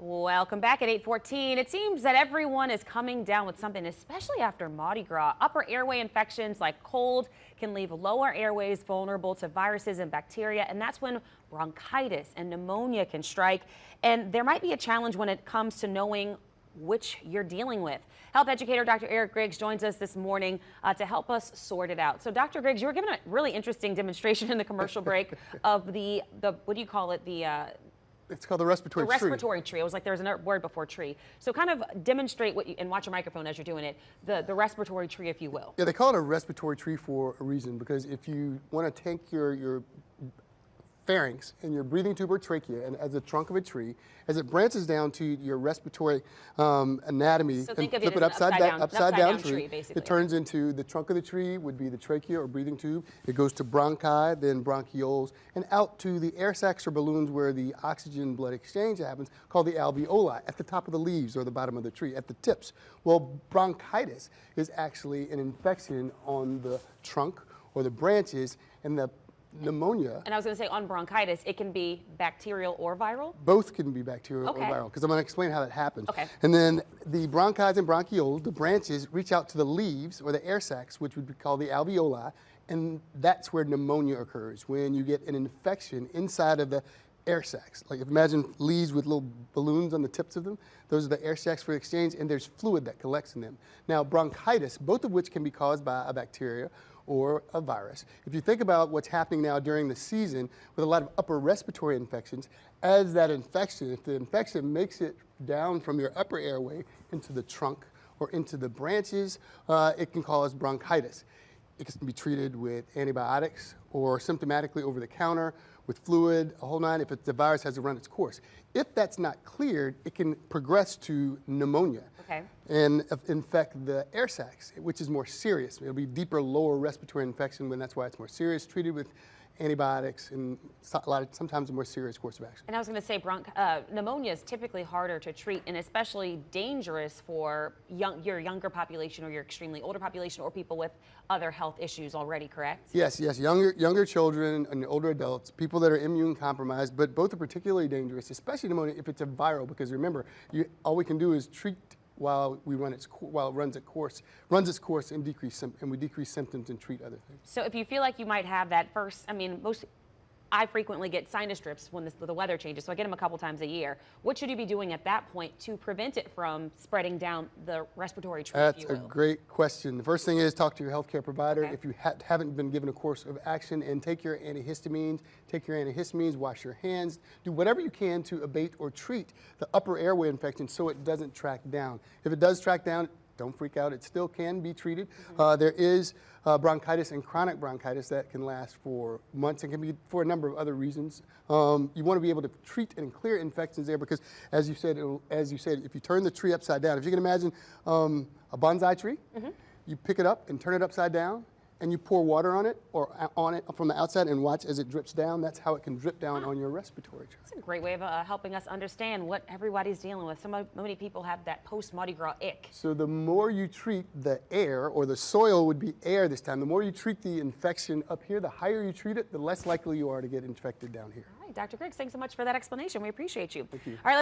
Welcome back at 8:14. It seems that everyone is coming down with something, especially after Mardi Gras. Upper airway infections like cold can leave lower airways vulnerable to viruses and bacteria, and that's when bronchitis and pneumonia can strike. And there might be a challenge when it comes to knowing which you're dealing with. Health educator Dr. Eric Griggs joins us this morning to help us sort it out. So Dr. Griggs, you were given a really interesting demonstration in the commercial break of the what do you call it? It's called the respiratory tree. The respiratory tree. It was like there was a word before tree. So kind of demonstrate what you, and watch your microphone as you're doing it, the respiratory tree, if you will. Yeah, they call it a respiratory tree for a reason, because if you want to take your pharynx and your breathing tube or trachea, and as a trunk of a tree, as it branches down to your respiratory anatomy, so and flip it upside down tree, basically. It turns into the trunk of the tree would be the trachea or breathing tube. It goes to bronchi, then bronchioles, and out to the air sacs or balloons where the oxygen blood exchange happens, called the alveoli, at the top of the leaves or the bottom of the tree, at the tips. Well, bronchitis is actually an infection on the trunk or the branches, and the pneumonia. And I was going to say, on bronchitis, it can be bacterial or viral? Both can be bacterial or viral, because I'm going to explain how that happens. Okay. And then the bronchi and bronchioles, the branches, reach out to the leaves or the air sacs, which would be called the alveoli, and that's where pneumonia occurs, when you get an infection inside of the air sacs. Like, imagine leaves with little balloons on the tips of them. Those are the air sacs for exchange, and there's fluid that collects in them. Now, bronchitis, both of which can be caused by a bacteria or a virus. If you think about what's happening now during the season with a lot of upper respiratory infections, as that infection, if the infection makes it down from your upper airway into the trunk or into the branches, it can cause bronchitis. It can be treated with antibiotics or symptomatically over the counter with fluid, a whole nine, if the virus has run its course. If that's not cleared, it can progress to pneumonia. Okay. And infect the air sacs, which is more serious. It'll be deeper, lower respiratory infection, and that's why it's more serious, treated with antibiotics and sometimes a more serious course of action. And I was going to say, pneumonia is typically harder to treat and especially dangerous for your younger population or your extremely older population or people with other health issues already, correct? Yes, younger children and older adults, people that are immune compromised, but both are particularly dangerous, especially pneumonia if it's a viral, because remember, all we can do is treat while it runs its course, and we decrease symptoms and treat other things. So if you feel like you might have that first, I frequently get sinus drips when the weather changes, so I get them a couple times a year. What should you be doing at that point to prevent it from spreading down the respiratory tree, That's if you a will? great question. The first thing is talk to your healthcare provider. Okay. If you haven't been given a course of action, and take your antihistamines, wash your hands, do whatever you can to abate or treat the upper airway infection so it doesn't track down. If it does track down, don't freak out. It still can be treated. There is bronchitis and chronic bronchitis that can last for months and can be for a number of other reasons. You want to be able to treat and clear infections there, because, as you said, if you turn the tree upside down, if you can imagine a bonsai tree, you pick it up and turn it upside down, and you pour water on it or on it from the outside and watch as it drips down. That's how it can drip down on your respiratory tract. That's a great way of helping us understand what everybody's dealing with. So many people have that post-Mardi Gras ick. So the more you treat the air, or the soil would be air this time, the more you treat the infection up here, the higher you treat it, the less likely you are to get infected down here. All right, Dr. Griggs, thanks so much for that explanation. We appreciate you. Thank you. All right.